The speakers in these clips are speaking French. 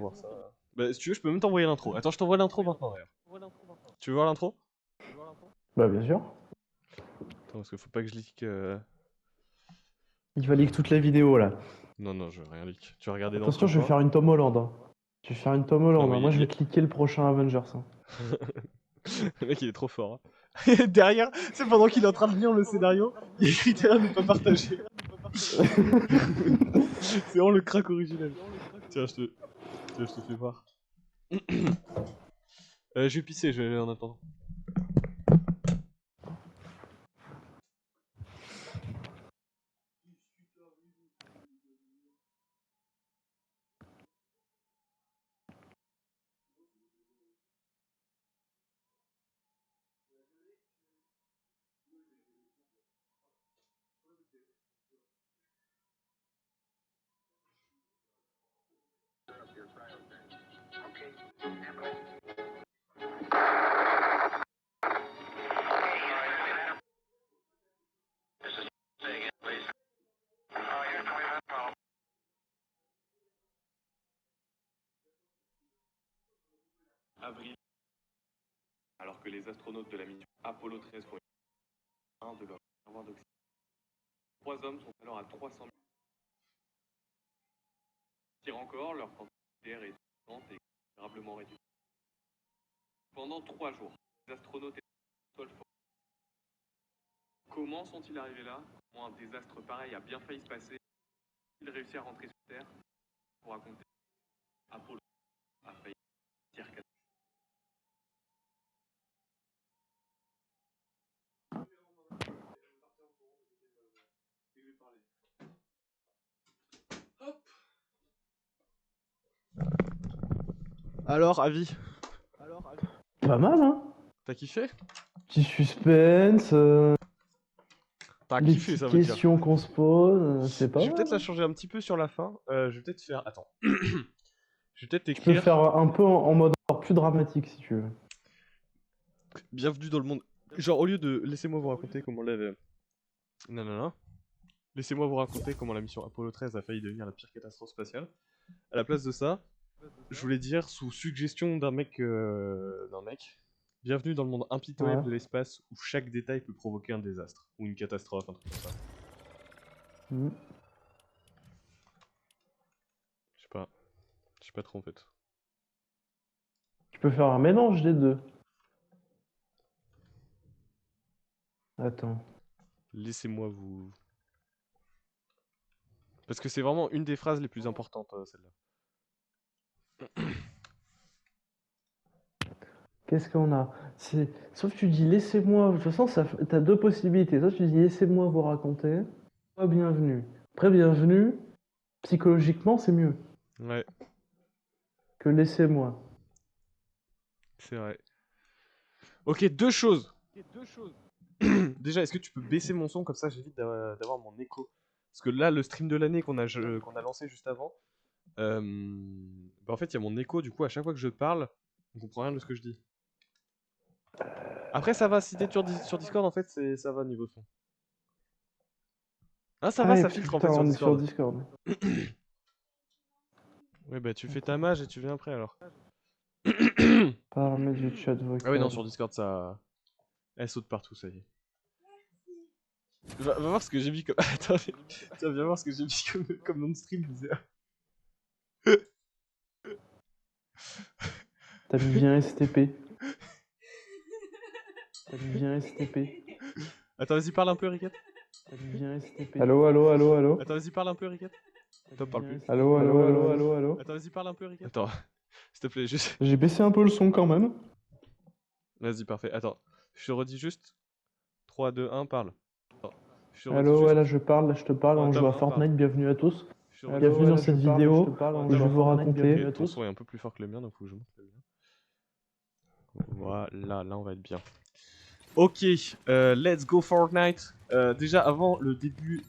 voir ça. Bah, si tu veux, je peux même t'envoyer l'intro. Attends, je t'envoie l'intro maintenant d'ailleurs. Tu veux voir l'intro? Bah bien sûr. Attends, parce qu'il faut pas que je leak. Il va leak toutes les vidéos là. Non, non, je veux rien leak. Tu vas regarder dans Attention, ce je vais faire une Tom Holland. Hein. Je vais faire une Tom Holland. Non, mais Moi, je vais y a- cliquer le prochain Avengers. Hein. Le mec il est trop fort. Hein. Derrière, c'est pendant qu'il est en train de lire le scénario, il y a écrit derrière ne pas partager. C'est vraiment le crack original. Tiens, je te fais voir. Je vais pisser, je vais aller en attendant. Avril, alors que les astronautes de la mission Apollo 13 font un de leur réservoir d'oxygène. 3 hommes sont alors à 300 000. Pire encore, leur quantité d'air est considérablement réduite. Pendant 3 jours, les astronautes étaient au sol fort. Comment sont-ils arrivés là? Comment un désastre pareil a bien failli se passer? Ils réussi à rentrer sur Terre pour raconter Apollo a failli dire qu'à Alors, avis? Pas mal, hein. T'as kiffé? Petit suspense. T'as Les kiffé, ça petites veut dire. questions qu'on se pose. C'est pas Je vais mal. peut-être la changer un petit peu sur la fin. Je vais peut-être faire. Attends. Je vais peut-être Tu peux écrire. faire un peu en mode encore plus dramatique si tu veux. Bienvenue dans le monde. Genre, au lieu de laissez-moi vous raconter comment l'avait. Non, non, non. Laissez-moi vous raconter comment la mission Apollo 13 a failli devenir la pire catastrophe spatiale. À la place de ça, je voulais dire, sous suggestion d'un mec. Bienvenue dans le monde impitoyable Ouais. de l'espace où chaque détail peut provoquer un désastre. Ou une catastrophe, un truc comme ça. Mhm. Je sais pas trop en fait. Tu peux faire un mélange des deux. Attends. Laissez-moi vous. Parce que c'est vraiment une des phrases les plus importantes, celle-là. Qu'est-ce qu'on a? Sauf que tu dis laissez-moi. De toute façon, t'as deux possibilités. Soit tu dis laissez-moi vous raconter. Soit bienvenue. Après, bienvenue, psychologiquement, c'est mieux Ouais, que laissez-moi. c'est vrai. Ok, deux choses. Déjà, est-ce que tu peux baisser mon son comme ça j'évite d'avoir mon écho? Parce que là, le stream de l'année qu'on a lancé juste avant, bah en fait, il y a mon écho, du coup, à chaque fois que je parle, on comprend rien de ce que je dis. Après, ça va, si t'es sur Discord, en fait, ça va niveau son. Ah, ça va, Ah, ça et filtre en putain, fait sur on est sur Discord. Discord. Ouais, bah tu fais ta mage et tu viens après alors. Paramètres du chat vocal. Ah oui, non, sur Discord, ça. Elle saute partout, ça y est. Va voir ce que j'ai mis comme. Attendez, tiens, viens voir ce que j'ai mis comme nom de stream. T'as mis bien STP. T'as mis bien STP. Attends, vas-y, parle un peu, Riquette. T'as mis bien STP. Allô, allô, allô, allô. Attends, vas-y, parle un peu, Riquette. Attends, parle plus. Allô, allô, allô, allô, allô. Attends, vas-y, parle un peu, Riquette. Attends, s'il te plaît, juste. J'ai baissé un peu le son quand même. Vas-y, parfait. Attends, je te redis juste. 3, 2, 1, parle. Attends, je te redis Allô, juste. ouais, là je parle, là je te parle, on joue à Attends, Fortnite, bienvenue à tous. Je te redis. Bienvenue dans cette vidéo où je vais vous raconter. Ok, ton son est un peu plus fort que le mien, donc faut que je monte le mien. Voilà, là on va être bien. Ok, let's go Fortnite. Déjà avant le début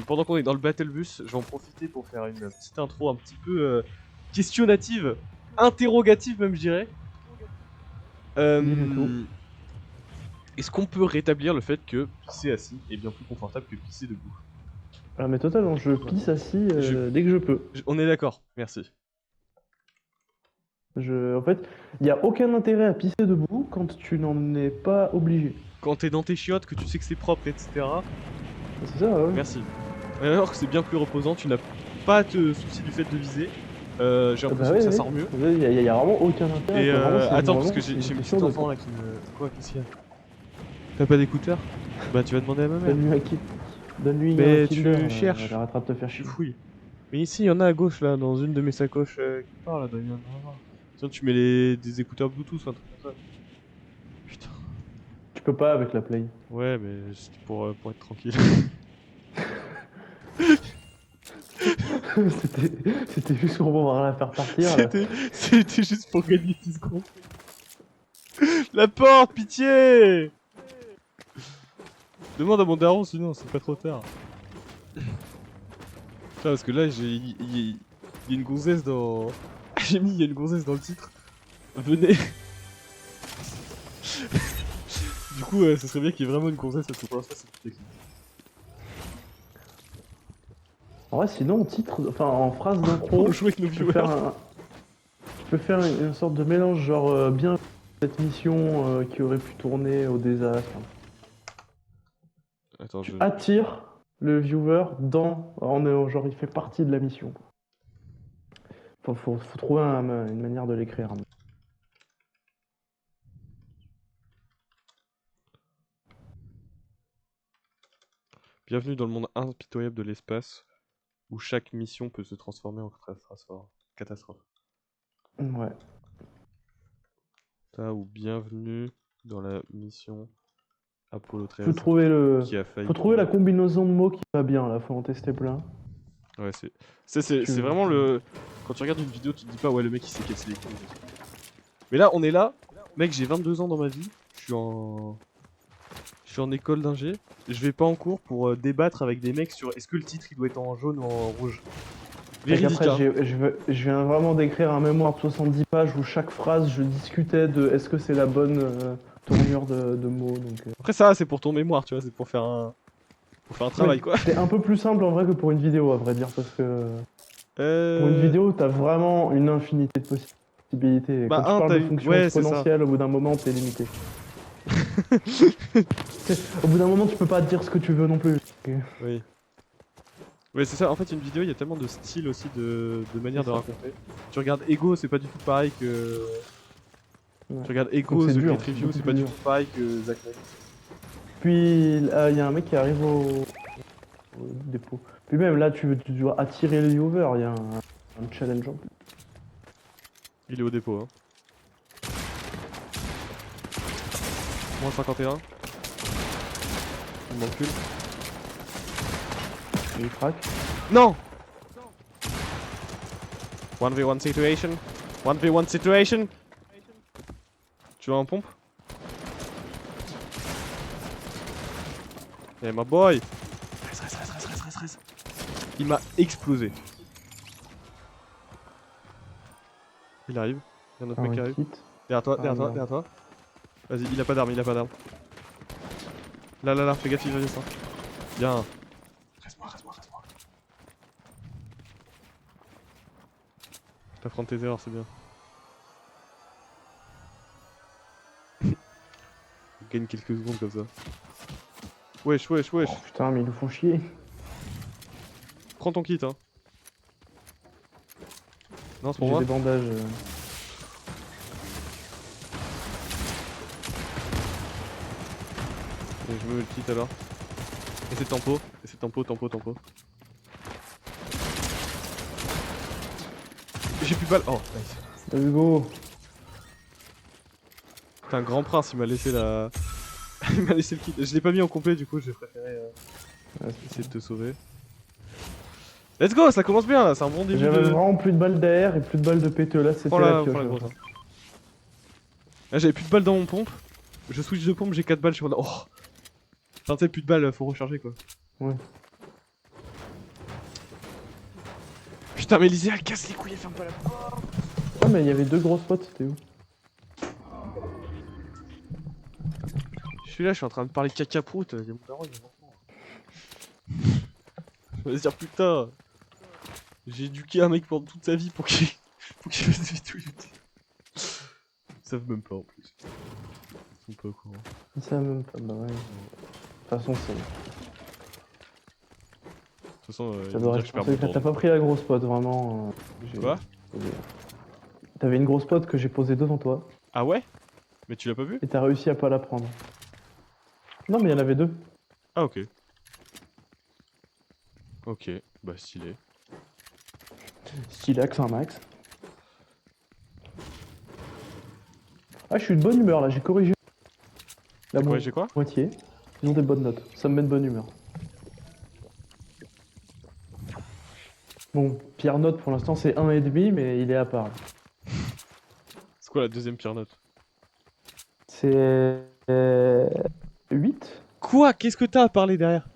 pendant qu'on est dans le battle bus, je vais en profiter pour faire une petite intro un petit peu questionnative, interrogative même je dirais. Est-ce qu'on peut rétablir le fait que pisser assis est bien plus confortable que pisser debout? Ah mais totalement, je pisse assis dès que je peux. On est d'accord, merci. En fait, il n'y a aucun intérêt à pisser debout quand tu n'en es pas obligé. Quand t'es dans tes chiottes, que tu sais que c'est propre, etc. C'est ça, ouais. Merci. Alors que c'est bien plus reposant, tu n'as pas à te soucier du fait de viser. J'ai l'impression que ça sort mieux. Il y a vraiment aucun intérêt. Et quoi. Vraiment, c'est attends, parce vraiment que j'ai une mes question petits de- enfants là qui me. Quoi, qu'est-ce qu'il y a? T'as pas d'écouteurs? Bah tu vas demander à ma mère. Donne-lui un kit. Donne-lui Mais un tu Kinder. cherches. Elle arrêtera de te faire Tu chier. fouilles. Mais ici, il y en a à gauche là, dans une de mes sacoches qui part là, il y en a un. Sinon, tu mets des écouteurs Bluetooth, un truc comme ça. Putain. Tu peux pas avec la Play. Ouais, mais c'était pour être tranquille. C'était juste pour pouvoir la faire partir. Là. C'était juste pour gagner 10 secondes. La porte, pitié! Demande à mon daron, sinon c'est pas trop tard. Putain, parce que là, il y a une gonzesse dans. J'ai mis, il y a une gonzesse dans le titre. Venez! Du coup, ce serait bien qu'il y ait vraiment une gonzesse parce que pour l'instant, c'est tout technique. En vrai, sinon, en titre, enfin en phrase d'intro, Pour jouer avec nos tu peux viewers. faire une sorte de mélange, genre bien cette mission qui aurait pu tourner au désastre. Attends, Tu attires le viewer genre il fait partie de la mission. Faut trouver une manière de l'écrire. Bienvenue dans le monde impitoyable de l'espace, où chaque mission peut se transformer en catastrophe. Ouais. Ça, ou bienvenue dans la mission Apollo 13 Faut trouver qui a failli. faut trouver la combinaison de mots qui va bien là, faut en tester plein. Ouais, c'est vraiment le. Quand tu regardes une vidéo, tu te dis pas, ouais, le mec il s'est cassé les couilles. Mais là, on est là, mec, j'ai 22 ans dans ma vie, je suis en école d'ingé, je vais pas en cours pour débattre avec des mecs sur est-ce que le titre il doit être en jaune ou en rouge. Véridique, Après, hein. je viens vraiment d'écrire un mémoire de 70 pages où chaque phrase je discutais de est-ce que c'est la bonne tournure de mots. Donc, Après, ça, c'est pour ton mémoire, tu vois, c'est pour faire un travail, quoi. C'est un peu plus simple en vrai que pour une vidéo à vrai dire parce que pour une vidéo t'as vraiment une infinité de possibilités. Bah, Quand tu parles de t'as fonctions ouais, c'est ça. exponentielles, au bout d'un moment t'es limité. Au bout d'un moment tu peux pas dire ce que tu veux non plus. Oui. Ouais, c'est ça. En fait, une vidéo, il y a tellement de styles aussi, de manière de C'est ça. raconter. Tu regardes Ego, c'est pas du tout pareil que. Ouais. Tu regardes Ego, Donc c'est The dur, Great Review, beaucoup c'est pas plus du dur. tout pareil que Zach Knight. Puis il y a un mec qui arrive au dépôt. Puis même là tu dois attirer le viewer, il y a un challenge en plus. Il est au dépôt, hein. Moins 51. Il m'en recule. Et il frappe. Non! 1v1 situation. 1v1 situation. Tu veux un pompe? Eh, my boy! Reste. Il m'a explosé. Il arrive. Il y a un autre mec qui arrive. Kit. Derrière toi, Ah, derrière toi, merde. derrière toi. Vas-y, il a pas d'arme, il a pas d'arme. Là, fais gaffe, il va descendre. Bien. Reste-moi. T'apprends tes erreurs, c'est bien. Gagne quelques secondes comme ça. Wesh. Oh, putain, mais ils nous font chier. Prends ton kit, hein. Non, c'est pour J'ai moi. des bandages. Et je me mets le kit alors. Et c'est tempo. Tempo. J'ai plus de balles. Oh, nice. Let's go. T'es un grand prince, il m'a laissé la. Il m'a laissé le kit. Je l'ai pas mis en complet, du coup, j'ai préféré essayer de te sauver. Let's go, ça commence bien là, c'est un bon début J'avais de. vraiment plus de balles derrière et plus de balles de péteux. Là, c'était Prends la la pioche. grosse. Hein. Là, j'avais plus de balles dans mon pompe. Je switch de pompe, j'ai 4 balles, je suis en mode. Oh! Enfin, tu sais, plus de balles, faut recharger quoi. Ouais. Putain, mais Lizzie, elle casse les couilles, elle ferme pas la porte. Ah, mais il y avait deux grosses potes, c'était où? Je suis là, je suis en train de parler caca prout, il y a mon daron, il y a mon enfant. Je vais se dire, putain, j'ai éduqué un mec pendant toute sa vie pour qu'il fasse des vidéos YouTube. savent même pas en plus. Ils sont pas au courant. Ils savent même pas, bah ouais. De toute façon, c'est. De toute façon, ils Ça vont doit dire que je perds mon rester. temps. T'as pas pris la grosse pote, vraiment. Quoi? T'avais une grosse pote que j'ai posée devant toi Ah ouais? Mais tu l'as pas vu? et t'as réussi à pas la prendre. Non, mais il y en avait deux. Ah ok. Ok, bah stylé. Stylax, un max. Ah, je suis de bonne humeur là, j'ai corrigé. La Corrigé quoi? moitié. Ils ont des bonnes notes, ça me met de bonne humeur. Bon, pire note pour l'instant c'est 1,5, mais il est à part. C'est quoi la deuxième pire note? C'est 8. Quoi? Qu'est-ce que t'as à parler derrière?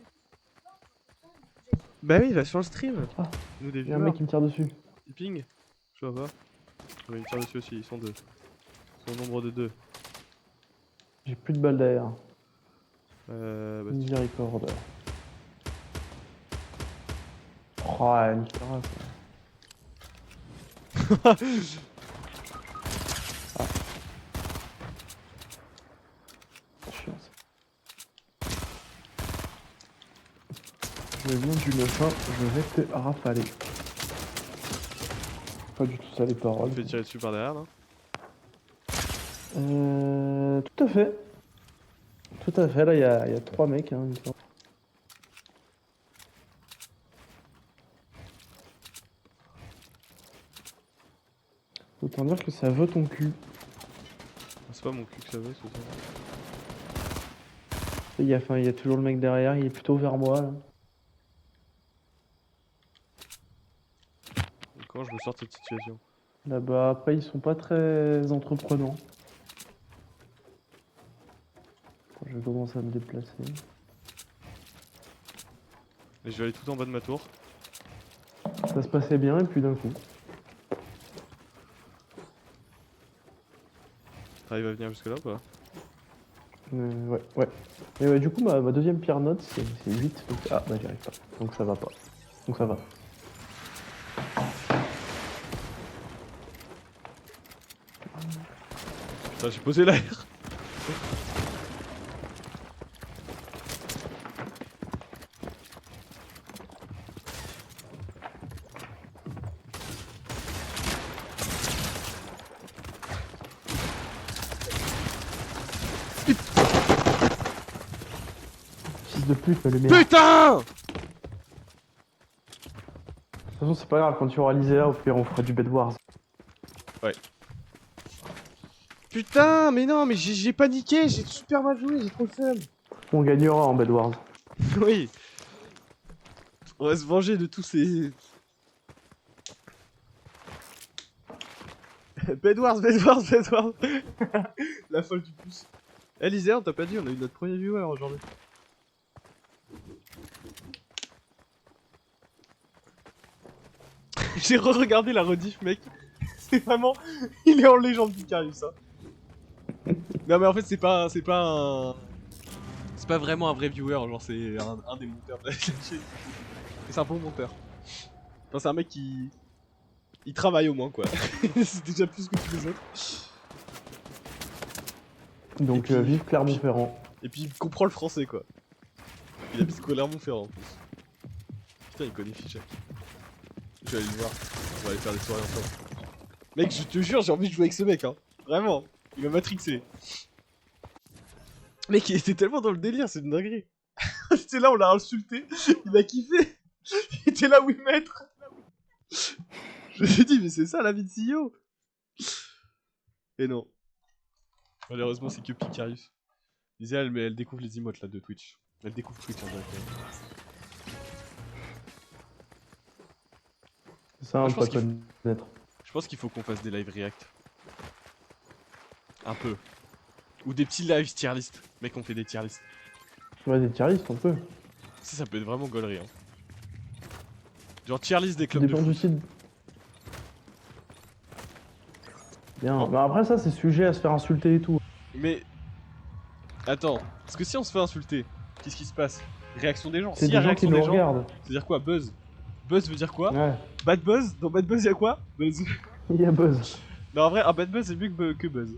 Bah oui, il va sur le stream. Ah, Nous des il y a un viewers. mec qui me tire dessus. Il ping. Je vois pas. Oui, il tire dessus aussi, ils sont deux. Ils sont au nombre de deux. J'ai plus de balles derrière. Bah, Miséricorde. Oh, elle me fera ça. Chiant, ça. Je viens du 9-1, je vais te rafaler. Pas du tout ça les paroles. tu fais tirer dessus par derrière, non? Tout à fait. Tout à fait, là il y a 3 mecs. Hein, il me semble. Autant dire que ça veut ton cul. C'est pas mon cul que ça veut, c'est ça. Il y a toujours le mec derrière, il est plutôt vers moi. Là. Comment je me sors de cette situation? Là-bas, après ils sont pas très entreprenants. Je commence à me déplacer. Et je vais aller tout en bas de ma tour. Ça se passait bien et puis d'un coup. T'arrives à venir jusque là ou pas? Ouais. Et ouais, du coup, ma deuxième pire note, c'est 8. Donc... Ah, bah j'y arrive pas. Donc ça va pas. Donc ça va. Putain, j'ai posé l'air. Fils de pute, le merde. Putain! De toute façon, c'est pas grave, quand tu auras l'Isea, au pire, on fera du Bed Wars. Putain, mais non, mais j'ai paniqué, j'ai super mal joué, j'ai trop le seum. On gagnera en Bed Wars. Oui. On va se venger de tous ces... Bedwars. La folle du pouce. Eh Lisère, on t'a pas dit, on a eu notre premier viewer aujourd'hui. J'ai re-regardé la rediff, mec. C'est vraiment... Il est en légende du Carius, ça. Non mais en fait, c'est pas un... C'est pas vraiment un vrai viewer, genre c'est un des monteurs de la chaîne. Et c'est un bon monteur. Enfin, c'est un mec qui... Il travaille au moins, quoi. C'est déjà plus que tous les autres. Donc, Et puis- vive Clermont-Ferrand. Et puis il comprend le français, quoi. Il habite Clermont-Ferrand en plus. Putain, il connaît Fichak. Je vais aller le voir. On va aller faire des soirées ensemble. Mec, je te jure, j'ai envie de jouer avec ce mec, hein. Vraiment. Il m'a matrixé. Mec, il était tellement dans le délire, c'est une dinguerie. C'était là, on l'a insulté. Il a kiffé. Il était là 8 mètres. Je me suis dit, mais c'est ça la vie de CEO. Et non. Malheureusement, c'est que Picarius. Lisa, elle découvre les emotes là de Twitch. Elle découvre Twitch en direct. C'est ça, Moi, on je peut pense qu'il connaître. Je pense qu'il faut qu'on fasse des live react. Un peu. Ou des petits live tier list. Mec, on fait des tier list. Ouais, des tier list, on peut. Ça peut être vraiment gaulerie. Hein. Genre tier list des Ça clubs de dépend foot. du site. Bien. Oh. Mais après, ça, c'est sujet à se faire insulter et tout. Mais... Attends. Parce que si on se fait insulter, qu'est-ce qui se passe? Réaction des gens. C'est S'il y a des gens qui réaction nous des gens, regardent. c'est-à-dire quoi? Buzz. Buzz veut dire quoi? Ouais. Bad buzz? Dans bad buzz, y'a quoi? Buzz. Il y a buzz. Non, en vrai, un bad buzz, c'est mieux que buzz.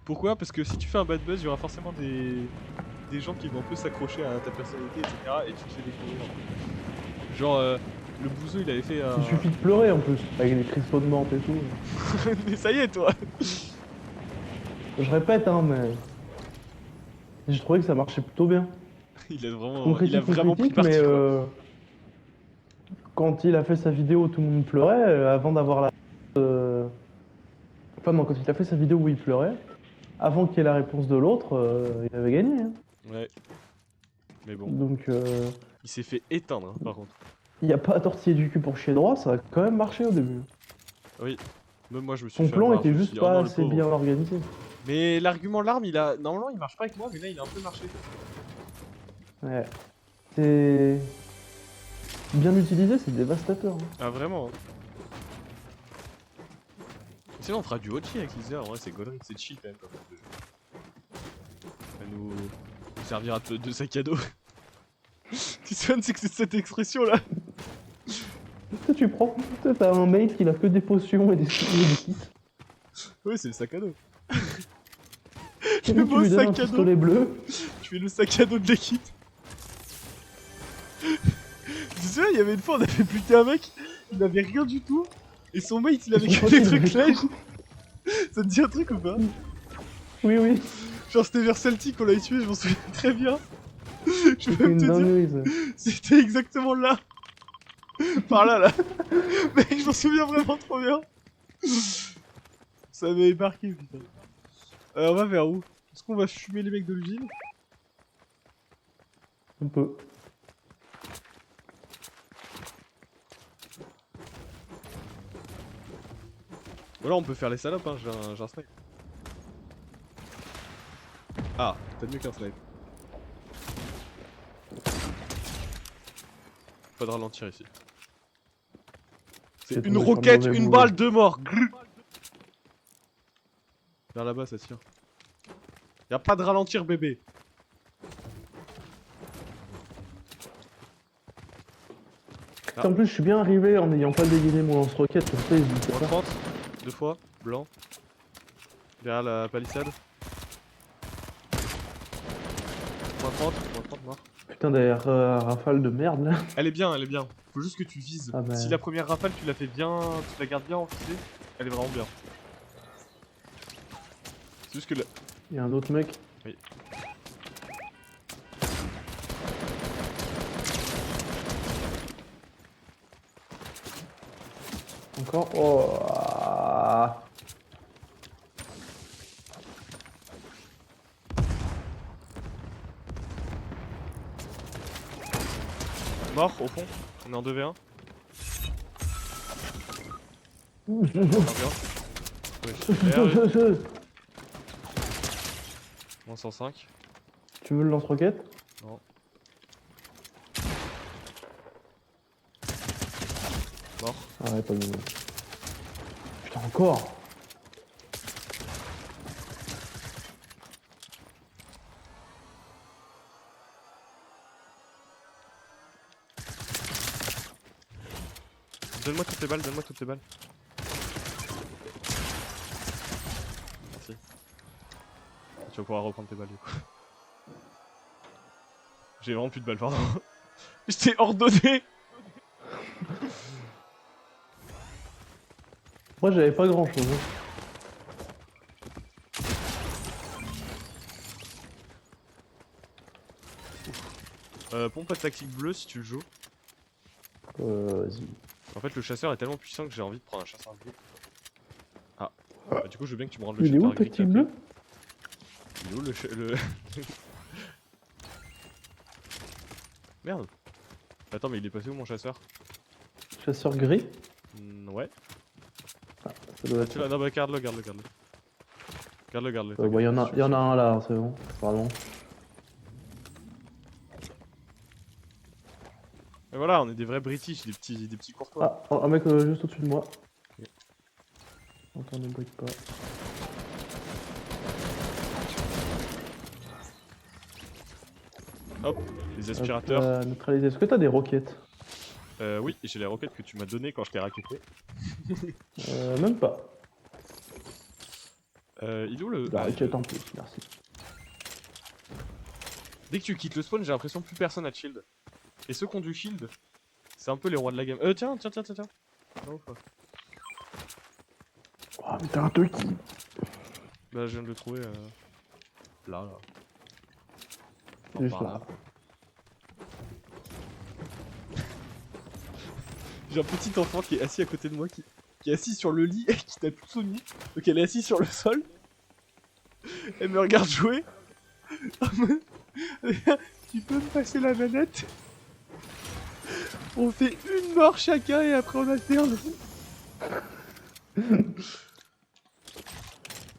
Pourquoi? Parce que si tu fais un bad buzz, il y aura forcément des gens qui vont un peu s'accrocher à ta personnalité, etc. Et tu te fais découvrir. Genre, le bouseux, il avait fait un... Il suffit de pleurer en plus, avec des cristaux de menthe et tout. Mais ça y est, toi. Je répète, hein, mais. J'ai trouvé que ça marchait plutôt bien. Il a On vraiment pris critique, mais parti, quoi. quand il a fait sa vidéo où tout le monde pleurait, avant d'avoir la. Enfin, non, quand il a fait sa vidéo où il pleurait, avant qu'il y ait la réponse de l'autre, il avait gagné. Hein. Ouais. Mais bon, Donc, il s'est fait éteindre, hein, par contre. il n'y a pas à tortiller du cul pour chier droit, ça a quand même marché au début. Oui. Même moi, je me suis Son fait plan avoir. Je était me suis juste dit, oh pas non, le assez pauvre. bien organisé. Mais l'argument l'arme, il a. Normalement, il marche pas avec moi, mais là, il a un peu marché. Ouais. C'est. Bien utilisé, c'est dévastateur. Hein. Ah, vraiment. Hein. Sinon, on fera du Hochi avec Lisa. En vrai, c'est Golden, c'est chill quand même. Comme jeu. Ça nous servira de sac à dos. Tu sais, c'est que c'est cette expression là. Tu prends, t'as un mate qui a que des potions et des kits. Oui, c'est le sac à dos. Tu Le lui beau donnes un sac à dos. pistolet bleu. Tu fais le sac à dos de l'équipe. Tu sais, il y avait une fois, on avait buté un mec, il avait rien du tout. Et son mate, il avait que des trucs lèges. Ça te dit un truc ou pas? Oui, oui. Genre, c'était vers Celtic, on l'avait tué, je m'en souviens très bien. Je C'est peux même une te dire, dinguerie, ça. c'était exactement là. Par là, là. Mec, je m'en souviens vraiment trop bien. Ça m'avait marqué, putain. On va vers où? Est-ce qu'on va fumer les mecs de l'usine? Un peu. Ou alors on peut faire les salopes, hein, j'ai un snipe. Ah, t'as mieux qu'un snipe. Pas de ralentir ici. C'est C'est une tombé sur le roquette, mauvais une boulot. balle, deux morts. Grrr. Vers là-bas, ça tire. Y'a pas de ralentir, bébé. Ah. En plus, je suis bien arrivé en n'ayant pas dégainé mon lance-roquette, comme ça, ils se Moins disent 30, deux fois, blanc. Derrière la palissade. Moins 30, mort. Putain, derrière rafale de merde là. Elle est bien, elle est bien. Faut juste que tu vises. Ah bah. Si la première rafale, tu la fais bien, tu la gardes bien enfilée, elle est vraiment bien. C'est juste que Il y a un autre mec. Oui. Encore. Oh. Ah. Mort au fond, on est en 2v1. Oui, super. Moins 105. Tu veux le lance-roquette? Non. Mort. Ah ouais, pas mieux. Putain, encore. Donne-moi toutes les balles, donne-moi toutes les balles. Merci. Tu vas pouvoir reprendre tes balles du coup. J'ai vraiment plus de balles, pardon. Je t'ai ordonné. Moi, j'avais pas grand chose. Pompe à tactique bleue si tu le joues. Vas-y. En fait, le chasseur est tellement puissant que j'ai envie de prendre un chasseur bleu. Ah. Bah, du coup, je veux bien que tu me rendes le Il est où chasseur le gris. petit bleu? Il est où le... Merde. Attends, mais il est passé où mon chasseur? Chasseur gris? Ouais. Ah, ça doit être. Tu l'as, non, bah garde-le. Garde-le. Bah, y en a un là, c'est bon. Pardon. Et voilà, on est des vrais British, des petits courtois. Ah, un mec juste au-dessus de moi. Attends, ne brique pas. Hop, les aspirateurs. Neutralisé. Est-ce que t'as des roquettes? Oui, et j'ai les roquettes que tu m'as données quand je t'ai raquetté. Même pas. Il est où le... Bah, Ah, tu en plus, merci. dès que tu quittes le spawn, j'ai l'impression que plus personne a de shield. Et ceux qui ont du shield, c'est un peu les rois de la game. Tiens. Non, ou pas. Oh, mais t'as un Toki. Bah, je viens de le trouver. Là. Non, Juste par là. J'ai un petit enfant qui est assis à côté de moi, qui est assis sur le lit et qui tape tout nu. Donc elle est assise sur le sol. Elle me regarde jouer. Tu peux me passer la manette? On fait une mort chacun et après on alterne.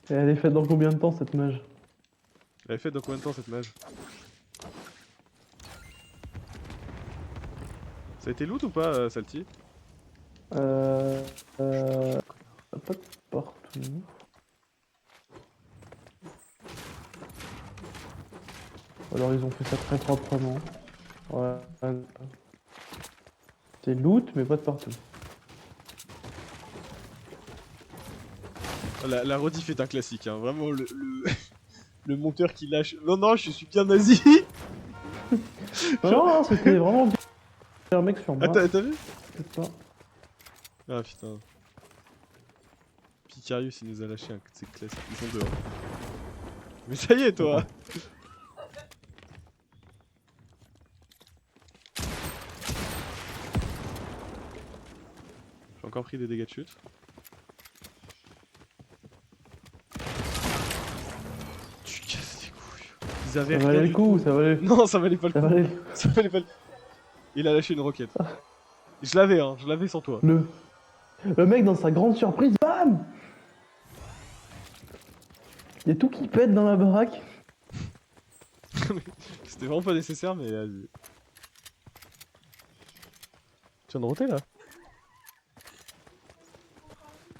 Et elle est faite dans combien de temps cette mage? Elle a fait dans combien de temps cette mage? Ça a été loot ou pas, Salty? Pas de partout. Alors ils ont fait ça très proprement. Ouais. C'est loot mais pas de partout. La rediff est un classique, hein. Vraiment le monteur qui lâche. Non, je suis bien nazi. Non, c'était vraiment bien. Un mec sur moi. Ah, t'as vu? C'est ça. Ah putain. Picarius il nous a lâché un coup de ses classiques. Ils sont dehors. Mais ça y est, toi. J'ai encore pris des dégâts de chute. Tu casses les couilles. Ils avaient Ça rien valait du le coup, tout. ça valait. Non, ça valait pas le Ça coup. valait. Ça valait pas le... Il a lâché une roquette. Je l'avais sans toi. Le mec dans sa grande surprise, bam! Il y a tout qui pète dans la baraque. C'était vraiment pas nécessaire, mais vas-y. Tu viens de roter là?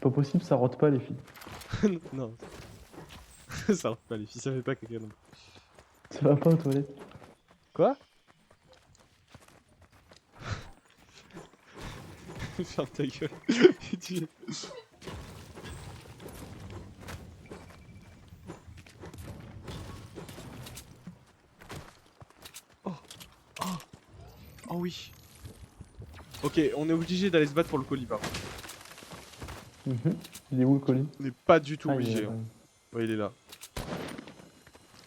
Pas possible, ça rote pas les filles. Non. Ça rote pas, les filles, ça fait pas caca non plus. Ça va pas aux toilettes. Quoi? Ferme ta gueule. Tu- Oh oui. Ok, on est obligé d'aller se battre pour le colis par contre. Il est où le colis? On n'est pas du tout Ah, il est obligé. là. Hein. Ouais, il est là.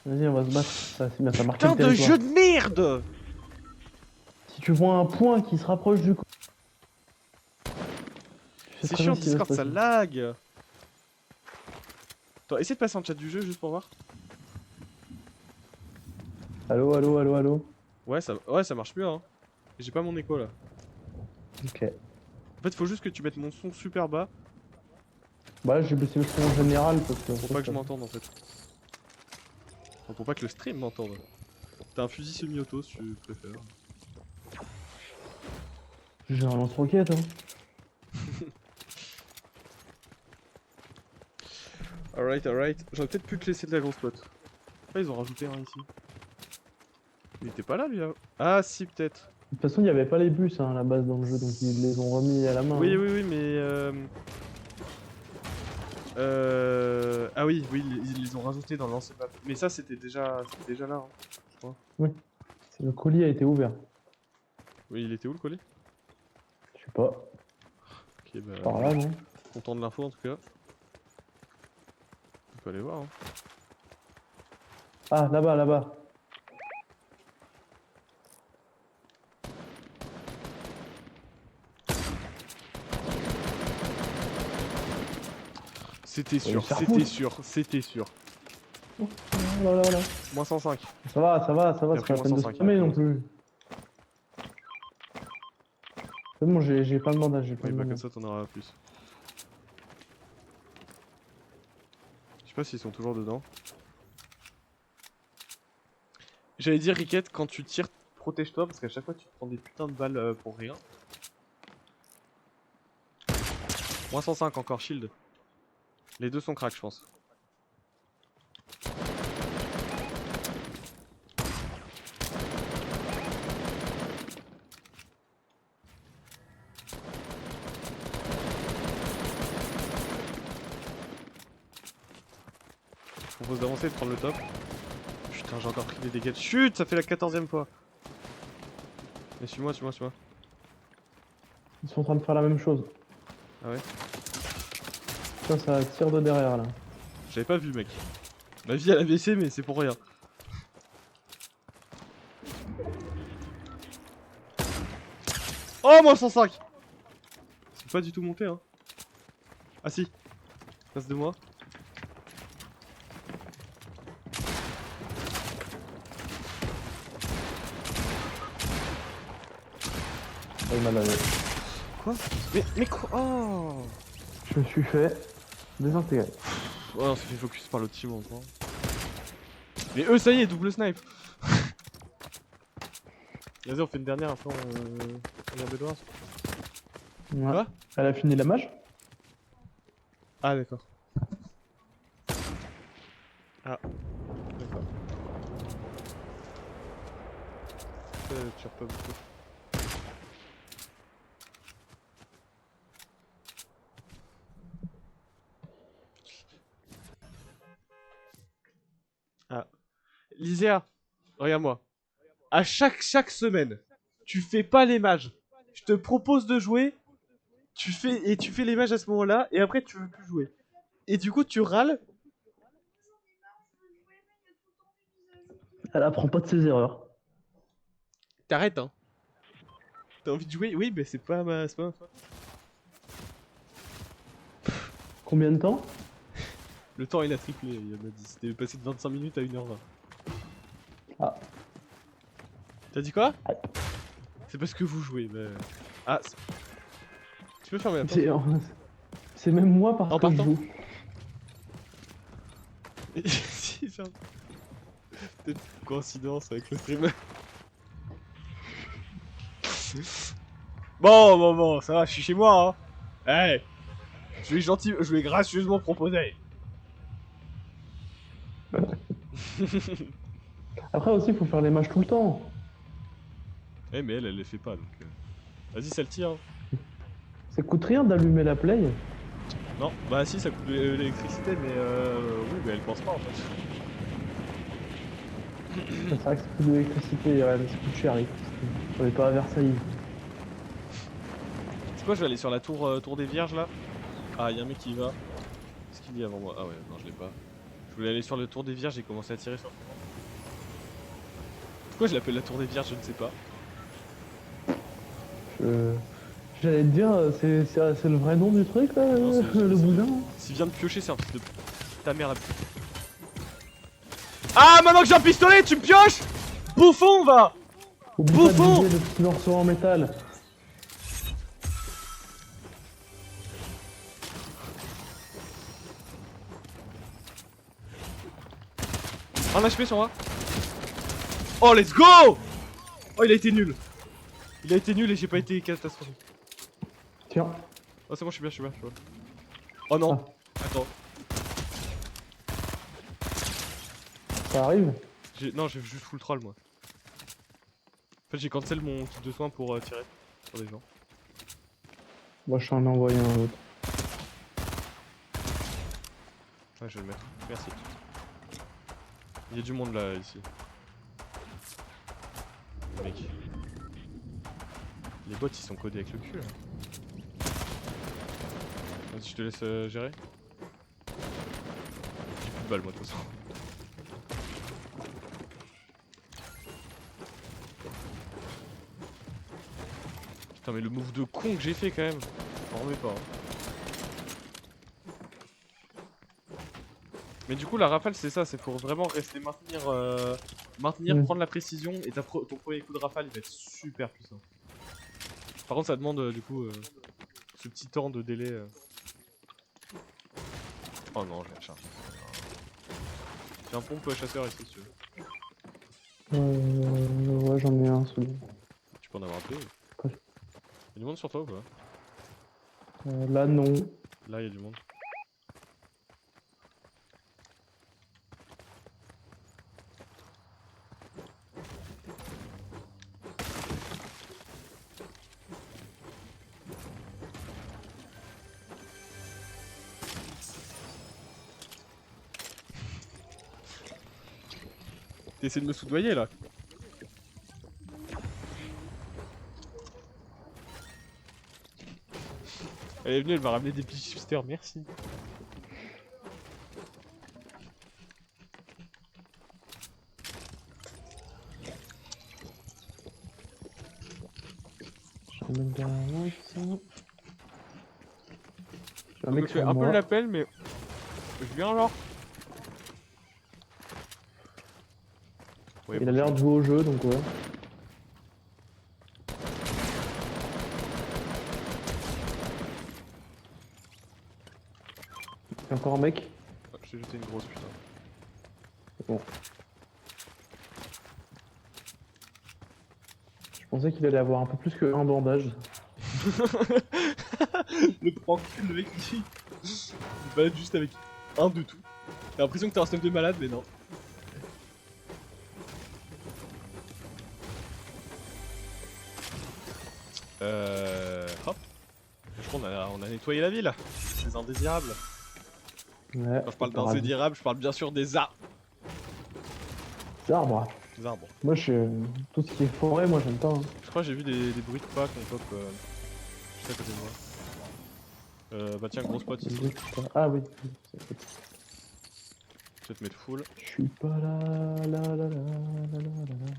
Vas-y, on va se battre. Ça, c'est bien, t'as marqué Putain le de territoire. jeu de merde! Si tu vois un point qui se rapproche du colis. C'est chiant, Discord, ça lag! Attends, essaie de passer en chat du jeu juste pour voir. Allô. Ouais, ça marche mieux, hein. J'ai pas mon écho là. Ok. En fait, faut juste que tu mettes mon son super bas Bah là, j'ai baissé le son en général parce que. pour pas que je m'entende en fait. Enfin, pour pas que le stream m'entende. T'as un fusil semi-auto si tu préfères. J'ai un lance-roquette, hein. Alright. J'aurais peut-être pu te laisser de la grosse pote. Ah, ils ont rajouté un ici. Il était pas là lui là. Ah, si, peut-être. De toute façon, il n'y avait pas les bus hein, à la base dans le jeu, donc ils les ont remis à la main. Oui, hein. mais. Ah oui, ils les ont rajoutés dans l'ancien map. Mais ça, c'était déjà là, hein, je crois. Le colis a été ouvert. Oui, il était où le colis? Je sais pas. Ok, bah. Par là, non? Content de l'info en tout cas. On peut aller voir. Hein. Ah, là-bas. C'était sûr, faire c'était sûr. Là. Moins 105. Ça va, c'est pas la pris peine de 105, spammer il a non pris plus. C'est bon, j'ai pas de bandage, j'ai pas Oui, de bah comme bandage. ça t'en auras plus. Je sais pas s'ils sont toujours dedans. J'allais dire, Riquette, quand tu tires, protège-toi parce qu'à chaque fois tu te prends des putains de balles pour rien. Moins 105 encore, shield. Les deux sont crack, je pense. propose d'avancer et de prendre le top. Putain, j'ai encore pris des dégâts de chute, ça fait la 14e fois. Mais suis-moi, suis-moi, suis-moi. Ils sont en train de faire la même chose. Ah ouais? Putain, ça tire de derrière là. J'avais pas vu, mec. Ma vie elle a baissé, mais c'est pour rien. Oh, moins 105! C'est pas du tout monté, hein. Ah si. Face de moi. Oh, il m'a lavé. Quoi? Mais quoi? Oh! Je me suis fait désintégrer. Oh, on s'est fait focus par l'autre team encore. Mais eux, ça y est, double snipe! Vas-y, on fait une dernière, après on vient Bédouin. Ouais. Quoi? Elle a fini la mage? Ah, d'accord. Ah, d'accord. Tire pas beaucoup. Ah. Lysia, regarde-moi. À chaque semaine, tu fais pas les mages. Je te propose de jouer, tu fais les mages à ce moment-là, et après tu veux plus jouer. Et du coup, tu râles. Elle apprend pas de ses erreurs. T'arrêtes, hein. T'as envie de jouer? Oui, mais c'est pas ma faute. Combien de temps? Le temps il a triplé, il m'a dit. C'était passé de 25 minutes à 1h20. Ah. T'as dit quoi? Ah. C'est parce que vous jouez, mais... Ah, tu peux fermer la porte? C'est même moi parce En que je partant. joue. Si, c'est peut-être une coïncidence avec le stream. Bon, ça va, je suis chez moi, hein. Hey, je vais gentil, je vais gracieusement proposer. Après aussi, il faut faire les mages tout le temps. Eh, mais elle les fait pas, donc... Vas-y, ça le tire. Hein. Ça coûte rien d'allumer la play. Non, bah si, ça coûte de l'électricité, mais oui, mais elle pense pas, en fait. C'est vrai que ça coûte de l'électricité, ouais, mais ça coûte cher l'électricité. On est pas à Versailles. C'est quoi, je vais aller sur la tour des Vierges, là. Ah, y'a un mec qui y va. Qu'est-ce qu'il dit avant moi? Ah ouais, non, je l'ai pas. Je voulais aller sur le tour des Vierges, j'ai commencé à tirer sur... Pourquoi je l'appelle la tour des Vierges, je ne sais pas. J'allais te dire, c'est le vrai nom du truc là, Non, le boudin. S'il vient de piocher, c'est un truc de... Ta mère la... Ah, maintenant que j'ai un pistolet, tu me pioches! Bouffon, va! Oublie pas de Bouffon! viser le petit morceau en métal. Un HP sur moi. Oh, let's go! Oh, il a été nul. Il a été nul et j'ai pas été catastrophique. Tiens. Oh, c'est bon, je suis bien. Oh non. Ah. Attends. Ça arrive. Non, j'ai juste full troll, moi. En fait, j'ai cancel mon kit de soins pour tirer sur des gens. Moi, je t'en ai envoyé un autre. Ouais, je vais le mettre. Merci. Il y a du monde là, ici. Mec. Les bots, ils sont codés avec le cul, là. Vas-y, je te laisse gérer. J'ai plus de balles, moi, de toute façon. Putain, mais le move de con que j'ai fait, quand même. M'en remets pas, hein. Mais du coup, la rafale, c'est ça, c'est pour vraiment rester maintenir, prendre la précision, et ton premier coup de rafale, il va être super puissant. Par contre, ça demande, du coup, ce petit temps de délai. Oh non, je vais recharger. J'ai un pompe chasseur ici, si tu veux. Ouais, j'en ai un, celui. Tu peux en avoir deux. Ouais. Y'a du monde sur toi ou pas? Là, non. Là, y'a du monde. T'essaies de me soudoyer là. Elle est venue, elle m'a ramené des petits chipsters, merci. Je remets derrière ça. J'ai un Je me mec fais sur un peu moi. la peine, mais je viens alors. Ouais, Il a bon, l'air de jouer au jeu, donc ouais. Il y a encore un mec. je t'ai jeté une grosse putain. Bon. Je pensais qu'il allait avoir un peu plus qu'un bandage. Le prank, le mec il se balade juste avec un de tout. T'as l'impression que t'as un système de malade, mais non. Hop. Je crois qu'on a nettoyé la ville. Des indésirables. Ouais. Quand je parle c'est paradis. d'indésirables, je parle bien sûr des arbres. C'est arbre. Des arbres. Moi, tout ce qui est forêt, moi, j'aime pas. Hein. Je crois que j'ai vu des bruits de pas qu'on pop juste à côté de moi. Bah tiens, gros spot ici. Ah oui. Je vais te mettre full. Je suis pas là, là, là, là, là, là, là, là.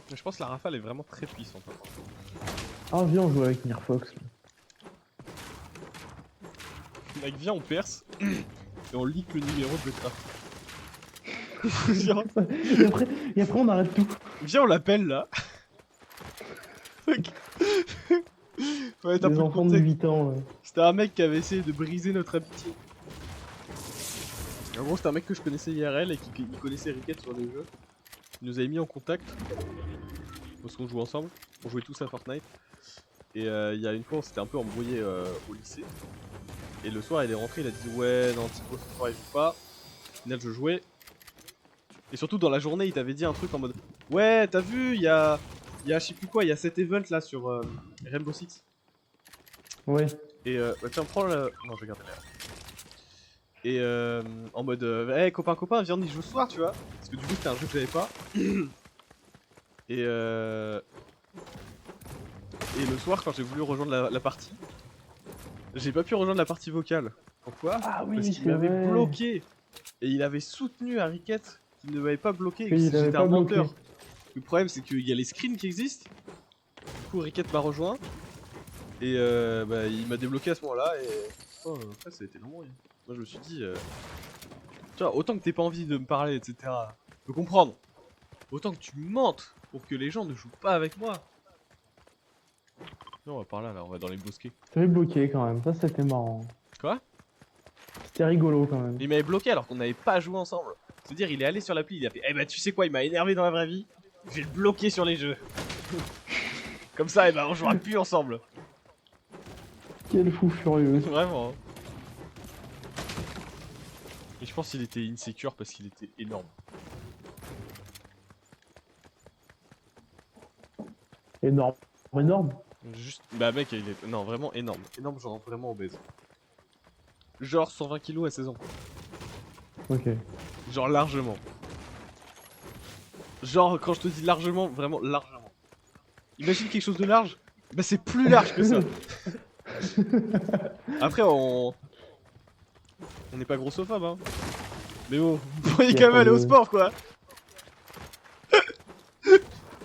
Mais je pense que la rafale est vraiment très puissante. Hein. Ah, viens, on joue avec Mirfox. Mec, viens, on perce. Et on leak le numéro de Betra. Viens, et après, on arrête tout. viens, on l'appelle là. Ouais, t'as Les plus de enfants de contexte. 8 ans. C'était un mec qui avait essayé de briser notre amitié. En gros, c'était un mec que je connaissais IRL et qui connaissait Ricket sur les jeux. Il nous avait mis en contact. Parce qu'on jouait ensemble. On jouait tous à Fortnite. Et il y a une fois, on s'était un peu embrouillé au lycée. Et le soir, il est rentré, il a dit ouais, non, Thibaut, ce soir, il joue pas. Au final, je jouais. Et surtout, dans la journée, il t'avait dit un truc en mode ouais, t'as vu, il y a je sais plus quoi, il y a cet event là sur Rainbow Six. Ouais. Et bah tiens, prends le. Non, je vais garder l'air. Et en mode hey, copain, viens, on y joue ce soir, tu vois. Parce que du coup, c'était un jeu que j'avais pas. Et le soir, quand j'ai voulu rejoindre la partie, j'ai pas pu rejoindre la partie vocale. Pourquoi? Ah oui, Parce qu'il c'est m'avait vrai. bloqué. Et il avait soutenu à Ricket qu'il ne m'avait pas bloqué. Et Oui, il que avait j'étais pas un bloqué. menteur. Le problème, c'est qu'il y a les screens qui existent. Du coup, Ricket m'a rejoint. Et bah, il m'a débloqué à ce moment-là. Et oh, après, ça a été long. Hein. Moi, je me suis dit, tu vois, autant que t'aies pas envie de me parler, etc. Je peux comprendre. Autant que tu mentes pour que les gens ne jouent pas avec moi. Non, on va par là, on va dans les bosquets. T'avais bloqué quand même, ça c'était marrant. Quoi? C'était rigolo quand même. Il m'avait bloqué alors qu'on n'avait pas joué ensemble. C'est-à-dire, il est allé sur l'appli, il a fait eh bah tu sais quoi, il m'a énervé dans la vraie vie, je vais le bloquer sur les jeux. Comme ça, eh bah on jouera plus ensemble. Quel fou furieux. Vraiment. Hein. Et je pense qu'il était insecure parce qu'il était énorme. Énorme. Énorme. Juste, bah mec, il est, non, vraiment énorme. Énorme, genre vraiment obèse. Genre 120 kilos à 16 ans. Ok. Genre largement. Genre, quand je te dis largement, vraiment largement. Imagine quelque chose de large, bah c'est plus large que ça. Après, on n'est pas grossophobe, hein. Mais bon, vous pourriez quand même aller au sport, quoi.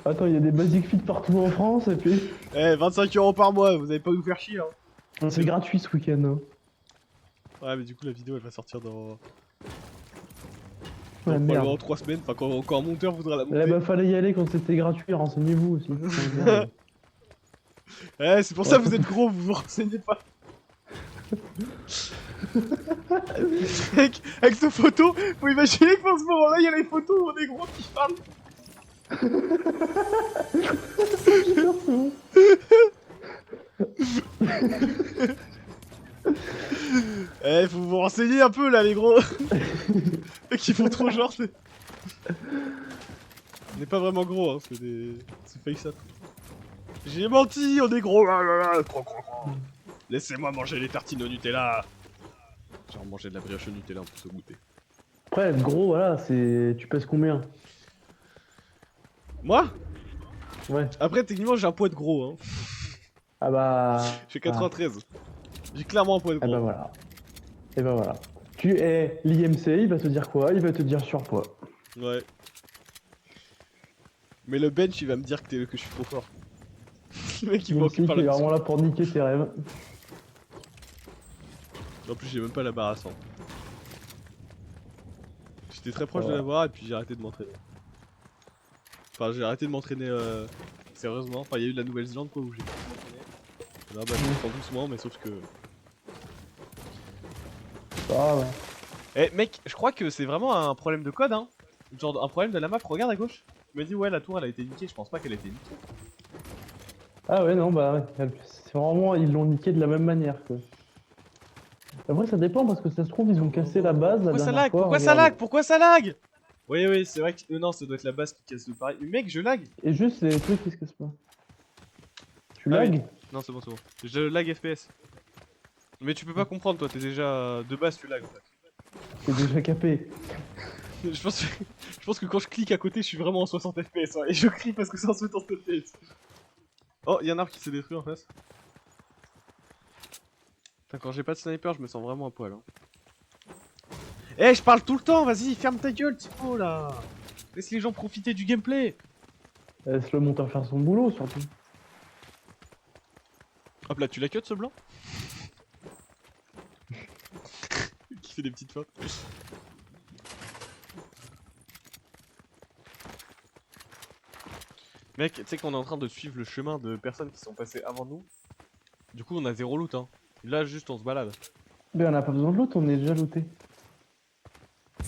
Attends, il y a des basic fit partout en France et puis. Eh, 25 € par mois, vous allez pas nous faire chier, hein. C'est gratuit ce week-end. Hein. Ouais, mais du coup, la vidéo elle va sortir dans. Ouais, Probablement merde. 3 semaines, enfin, quand un monteur voudra la Eh monter. bah, fallait y aller quand c'était gratuit, renseignez-vous aussi. Eh, c'est pour ça que vous êtes gros, vous vous renseignez pas. avec nos photos, faut imaginer qu'en ce moment-là, il y a les photos où on est gros qui parlent. Eh, faut vous renseigner un peu là, les gros. Qui font trop genre. On n'est pas vraiment gros, hein, c'est face up. J'ai menti, on est gros. Laissez-moi manger les tartines au Nutella. Genre manger de la brioche au Nutella pour se goûter. Après, être gros, voilà, c'est. Tu pèses combien? Moi? Ouais. Après, techniquement, j'ai un poids de gros, hein. Ah bah. Je fais 93. J'ai clairement un poids de Ah gros. bah voilà. Et bah voilà. Tu es l'IMC, il va te dire quoi? Il va te dire surpoids. Ouais. Mais le bench, il va me dire que je suis trop fort. Le mec, il l'IMC m'occupe qui par est la vraiment mission. là pour niquer tes rêves. En plus, j'ai même pas la barre à 100. J'étais très proche de Ouais. l'avoir et puis j'ai arrêté de m'entraîner. Enfin, j'ai arrêté de m'entraîner sérieusement. Enfin, il y a eu la Nouvelle-Zélande quoi où j'ai commencé à m'entraîner. Là, bah, je m'entraîne doucement, mais sauf que. Ah ouais. Eh, mec, je crois que c'est vraiment un problème de code, hein. Genre un problème de la map. Regarde à gauche. Tu me dis, ouais, la tour elle a été niquée. Je pense pas qu'elle a été niquée. Ah ouais, non, bah ouais. C'est vraiment. Ils l'ont niqué de la même manière, quoi. Après, ça dépend parce que ça se trouve, ils ont cassé la base la Pourquoi ça dernière lag? fois. Pourquoi ça Regarde. lag? Pourquoi ça lag? Oui, oui, c'est vrai que. Non, ça doit être la base qui casse le pareil. Mais mec, je lag. Et juste, c'est les trucs qui se cassent pas. Tu Ah oui. lag? Non, c'est bon, c'est bon. Je lag FPS. Mais tu peux pas comprendre, toi, t'es déjà. De base, tu lag en fait. C'est déjà capé. Je pense que quand je clique à côté, je suis vraiment en 60 FPS. Hein, et je crie parce que c'est en 60 FPS. Oh, y'a un arbre qui s'est détruit en face. Putain, quand j'ai pas de sniper, je me sens vraiment à poil. Hein. Eh, je parle tout le temps, vas-y, ferme ta gueule, Thibaut là. Laisse les gens profiter du gameplay. Laisse le monteur faire son boulot, surtout. Hop là, tu la cut ce blanc? Qui fait des petites fautes. Mec, tu sais qu'on est en train de suivre le chemin de personnes qui sont passées avant nous. Du coup, on a zéro loot, hein. Là, juste, on se balade. Mais on n'a pas besoin de l'autre, on est déjà looté. J'ai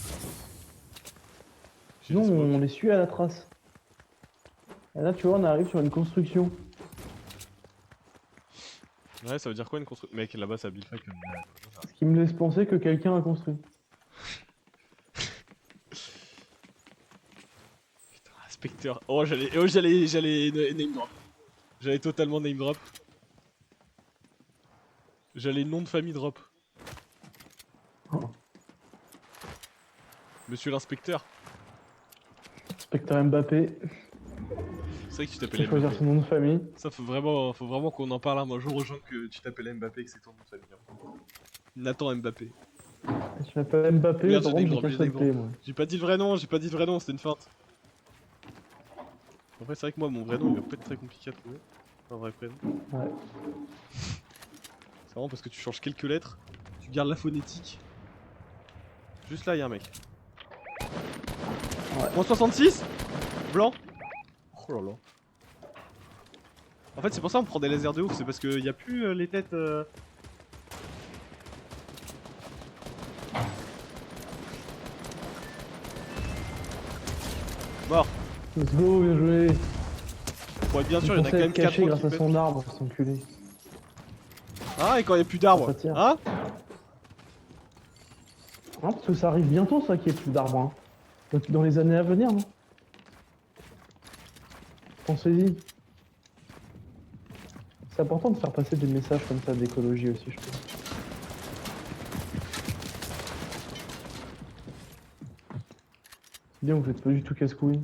Sinon, des smokes. on les suit à la trace. Et là, tu vois, on arrive sur une construction. Ouais, ça veut dire quoi une construction? Mec, là-bas, ça build comme. Ce qui me laisse penser que quelqu'un a construit. Putain, inspecteur. Oh, j'allais name drop. J'allais totalement name drop. J'allais nom de famille drop. Oh. Monsieur l'inspecteur. Inspecteur Mbappé, C'est vrai que tu il t'appelles faut choisir Mbappé. son nom de famille. Ça, faut vraiment qu'on en parle un jour aux gens que tu t'appelles Mbappé et que c'est ton nom de famille. Hein. Nathan Mbappé. Je m'appelle Mbappé, Regarde, par j'ai contre, name j'ai drop, qu'un j'ai seul name P, drop. moi. J'ai pas dit le vrai nom, c'était une feinte. En fait, c'est vrai que moi, mon vrai nom, il va pas être très compliqué à trouver. Un vrai prénom. Ouais. C'est vraiment parce que tu changes quelques lettres, tu gardes la phonétique. Juste là, y'a un mec. Ouais. Moins 66 blanc. Oh là là. En fait, c'est pour ça qu'on prend des lasers de ouf, c'est parce qu'il y a plus les têtes. Mort. Let's go, bien joué. Pour être bien sûr, il y Il en a pensait quand même être 4 caché grâce à qui son arbre, cet enculé. Ah, et quand il y a plus d'arbres Ça tire. Hein Non, parce que ça arrive bientôt, ça, qu'il n'y ait plus d'arbres. Hein. Donc, dans les années à venir, non? Pensez-y. C'est important de faire passer des messages comme ça d'écologie aussi, je trouve. C'est bien, vous faites pas du tout casse-couille.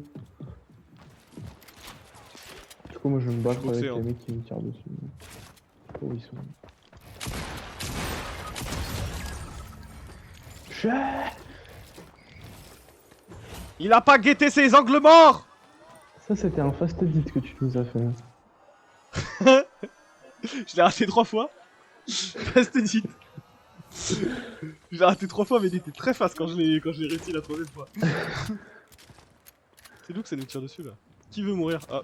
Du coup, moi je vais me battre Je bossais, avec hein. les mecs qui me tirent dessus. Oh, ils sont. Il a pas guetté ses angles morts. Ça, c'était un fast edit que tu nous as fait. Je l'ai raté 3 fois. Fast edit. Je l'ai raté 3 fois, mais il était très fast quand je l'ai réussi la 3ème fois. C'est nous que ça nous tire dessus là. Qui veut mourir? Ah,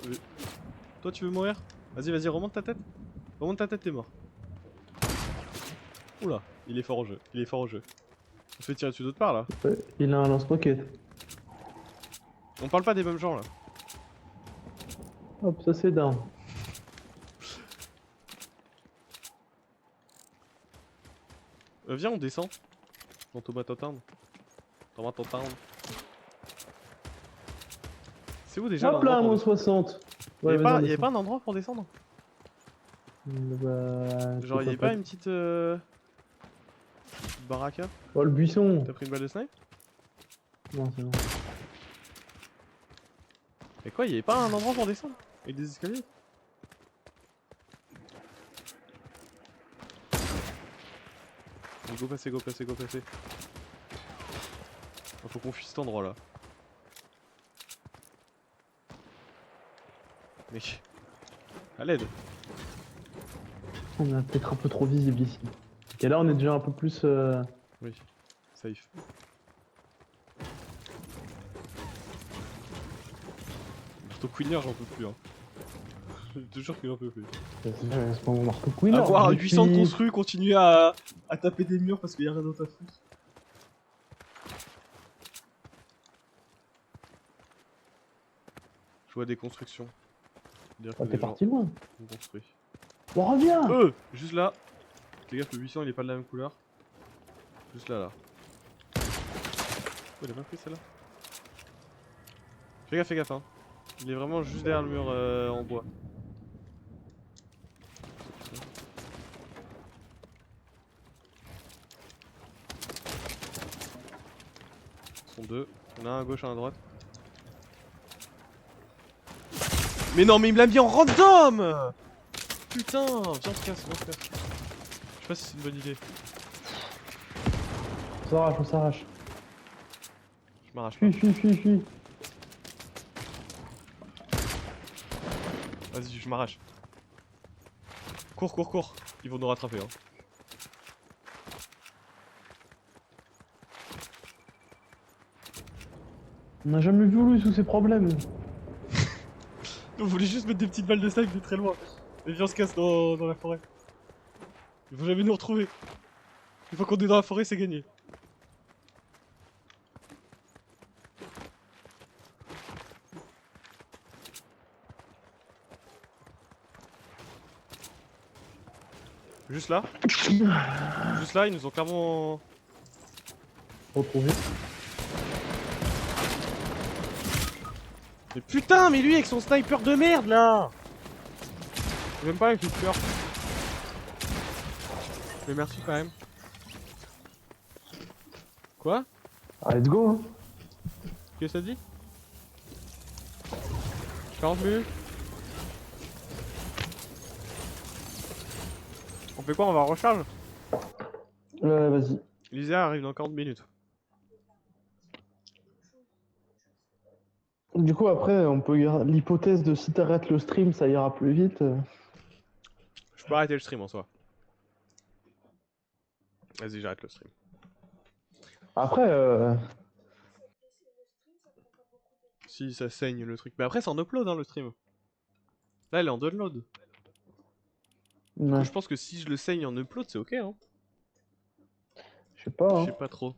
toi tu veux mourir? Vas-y, remonte ta tête. Remonte ta tête, t'es mort. Oula, il est fort au jeu. On se fait tirer dessus d'autre part là. Ouais, il a un lance-roquette. On parle pas des mêmes gens là. Hop, ça c'est down. Viens, on descend. Dans Thomas Town. Thomas Town. C'est où déjà Hop là, l'endroit moins pour 60. descendre? Ouais, Y'avait pas un endroit pour descendre? Bah, Genre, y'avait pas une petite. Petite baraka. Oh, le buisson. T'as pris une balle de snipe? Non, c'est bon. Mais quoi, y'avait pas un endroit pour descendre? Avec des escaliers? Go passer, go passer, go passer. Faut qu'on fuit cet endroit là. Mec. À l'aide. On est peut-être un peu trop visible ici. Et là, on est déjà un peu plus. Oui. Safe. Marteau Queener, j'en peux plus hein. Je te jure que j'en peux plus. C'est pas mon marteau Queen. Avoir 800 de construits, continuer à taper des murs parce qu'il y a rien d'autre à foutre. Je vois des constructions. Dire que Ah, les t'es gens parti loin. ont construit. On revient. Juste là. Fais gaffe, le 800 il est pas de la même couleur. Juste là, là. Oh, il a pas pris celle-là. Fais gaffe, hein. Il est vraiment juste derrière le mur en bois. Ils sont deux. Il y en a un à gauche, un à droite. Mais non, mais il me l'a mis en random! Putain, viens on se casse, viens on se casse. Je sais pas si c'est une bonne idée. On s'arrache, on s'arrache. Je m'arrache pas. Fuis. Vas-y, je m'arrache. Cours. Ils vont nous rattraper, hein. On n'a jamais vu lui sous ses problèmes. On voulait juste mettre des petites balles de snipe de très loin. Et viens on se casse dans la forêt. Ils vont jamais nous retrouver. Une fois qu'on est dans la forêt, c'est gagné. Juste là. Juste là, ils nous ont clairement... Retrouvé. Mais putain, mais lui avec son sniper de merde là! J'aime pas avec les tueurs. Mais merci quand même. Quoi? Ah, let's go. Hein. Qu'est-ce que ça dit? 40 minutes? On fait quoi? On va en recharge? Vas-y. Lisa arrive dans 40 minutes. Du coup, après, on peut garder l'hypothèse de si t'arrêtes le stream, ça ira plus vite. Je peux arrêter le stream en soi. Vas-y, j'arrête le stream. Après, Si ça saigne le truc. Mais après, c'est en upload hein, le stream. Là, elle est en download. Du coup, ouais, je pense que si je le saigne en upload, c'est ok hein. je sais pas. Je Hein. sais pas trop.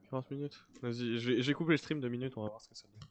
« 40 minutes. Vas-y, j'ai coupé le stream 2 minutes, on va voir ce que ça donne.